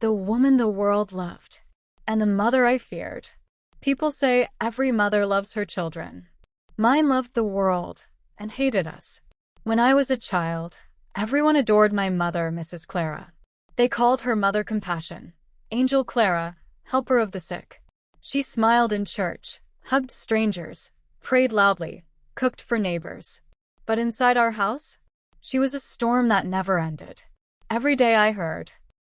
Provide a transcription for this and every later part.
the woman the world loved, and the mother I feared. People say every mother loves her children. Mine loved the world and hated us. When I was a child, everyone adored my mother, Mrs. Clara. They called her Mother Compassion, Angel Clara, helper of the sick. She smiled in church, hugged strangers, prayed loudly, cooked for neighbors. But inside our house, she was a storm that never ended. Every day I heard,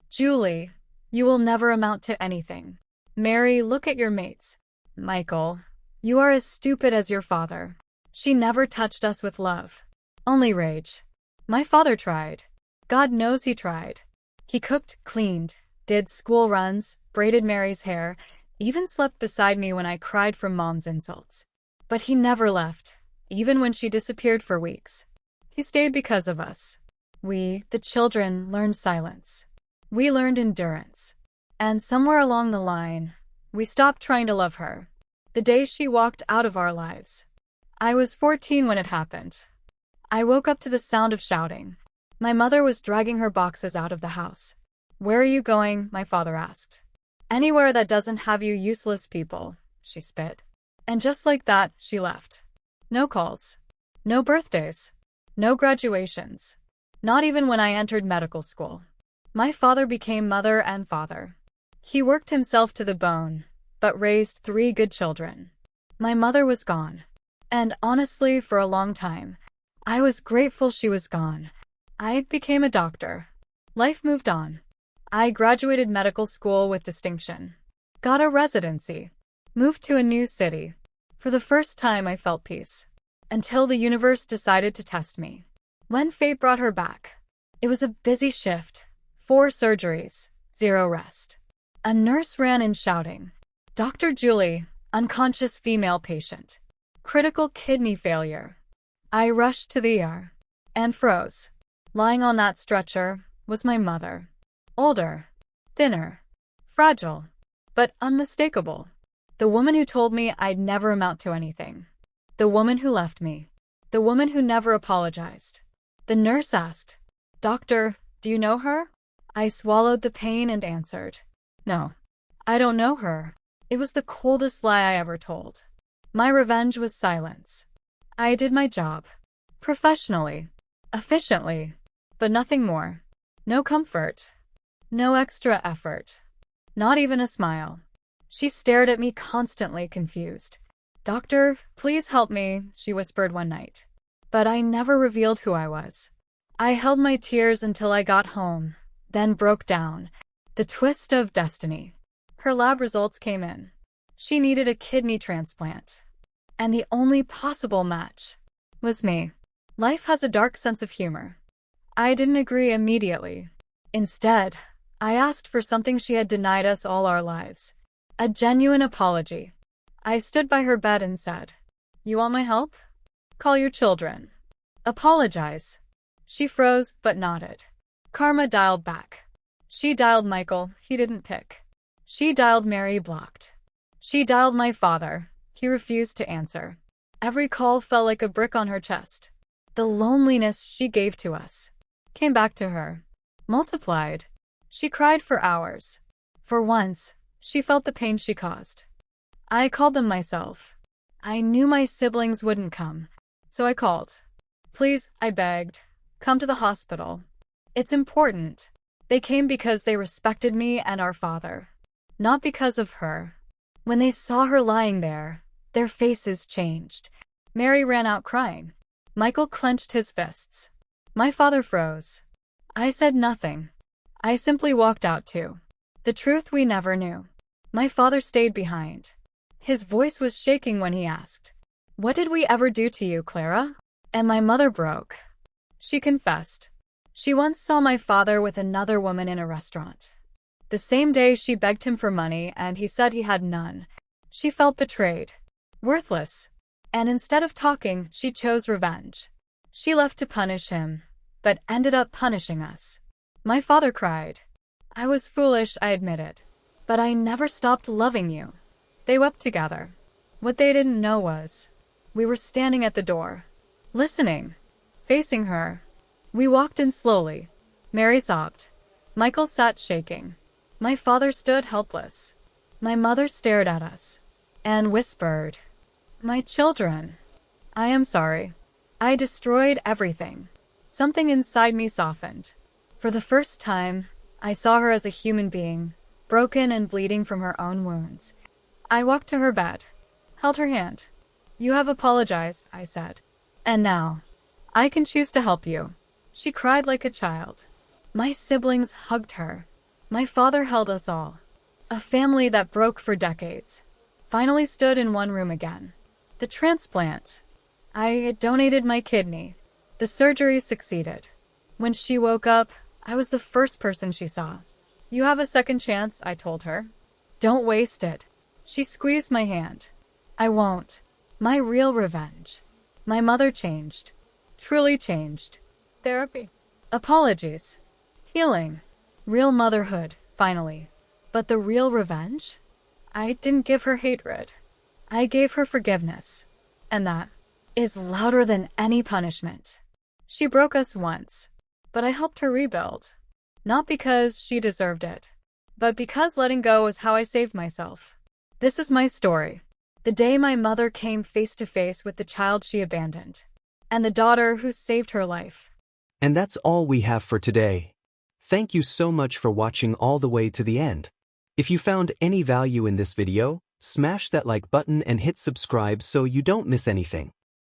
"Julie, you will never amount to anything. Mary, look at your mates. Michael, you are as stupid as your father." She never touched us with love, only rage. My father tried. God knows he tried. He cooked, cleaned, did school runs, braided Mary's hair, even slept beside me when I cried from Mom's insults. But he never left, even when she disappeared for weeks. He stayed because of us. We, the children, learned silence. We learned endurance. And somewhere along the line, we stopped trying to love her. The day she walked out of our lives. I was 14 when it happened. I woke up to the sound of shouting. My mother was dragging her boxes out of the house. "Where are you going?" my father asked. "Anywhere that doesn't have you useless people," she spit. And just like that, she left. No calls. No birthdays. No graduations. Not even when I entered medical school. My father became mother and father. He worked himself to the bone, but raised 3 good children. My mother was gone. And honestly, for a long time, I was grateful she was gone. I became a doctor. Life moved on. I graduated medical school with distinction. Got a residency. Moved to a new city. For the first time, I felt peace. Until the universe decided to test me. When fate brought her back, it was a busy shift. 4 surgeries, 0 rest. A nurse ran in shouting, "Dr. Julie, unconscious female patient. Critical kidney failure." I rushed to the ER and froze. Lying on that stretcher was my mother. Older, thinner, fragile, but unmistakable. The woman who told me I'd never amount to anything. The woman who left me. The woman who never apologized. The nurse asked, "Doctor, do you know her?" I swallowed the pain and answered, "No, I don't know her." It was the coldest lie I ever told. My revenge was silence. I did my job. Professionally. Efficiently. But nothing more. No comfort. No extra effort. Not even a smile. She stared at me constantly, confused. "Doctor, please help me," she whispered one night. But I never revealed who I was. I held my tears until I got home, then broke down. The twist of destiny. Her lab results came in. She needed a kidney transplant. And the only possible match was me. Life has a dark sense of humor. I didn't agree immediately. Instead, I asked for something she had denied us all our lives. A genuine apology. I stood by her bed and said, "You want my help? Call your children. Apologize." She froze, but nodded. Karma dialed back. She dialed Michael, he didn't pick. She dialed Mary, blocked. She dialed my father. He refused to answer. Every call fell like a brick on her chest. The loneliness she gave to us came back to her, multiplied. She cried for hours. For once, she felt the pain she caused. I called them myself. I knew my siblings wouldn't come, so I called. "Please," I begged, "come to the hospital. It's important." They came because they respected me and our father, not because of her. When they saw her lying there, their faces changed. Mary ran out crying. Michael clenched his fists. My father froze. I said nothing. I simply walked out too. The truth we never knew. My father stayed behind. His voice was shaking when he asked, "What did we ever do to you, Clara?" And my mother broke. She confessed. She once saw my father with another woman in a restaurant. The same day she begged him for money and he said he had none. She felt betrayed. Worthless. And instead of talking, she chose revenge. She left to punish him, but ended up punishing us. My father cried. "I was foolish," I admitted. "But I never stopped loving you." They wept together. What they didn't know was, we were standing at the door, listening, facing her. We walked in slowly. Mary sobbed. Michael sat shaking. My father stood helpless. My mother stared at us and whispered, "My children, I am sorry. I destroyed everything." Something inside me softened. For the first time, I saw her as a human being, broken and bleeding from her own wounds. I walked to her bed, held her hand. "You have apologized," I said. "And now, I can choose to help you." She cried like a child. My siblings hugged her. My father held us all. A family that broke for decades finally stood in one room again. The transplant. I had donated my kidney. The surgery succeeded. When she woke up, I was the first person she saw. "You have a second chance," I told her. "Don't waste it." She squeezed my hand. "I won't." My real revenge. My mother changed. Truly changed. Therapy. Apologies. Healing. Real motherhood, finally. But the real revenge? I didn't give her hatred. I gave her forgiveness. And that is louder than any punishment. She broke us once, but I helped her rebuild. Not because she deserved it, but because letting go is how I saved myself. This is my story. The day my mother came face to face with the child she abandoned, and the daughter who saved her life. And that's all we have for today. Thank you so much for watching all the way to the end. If you found any value in this video, smash that like button and hit subscribe so you don't miss anything.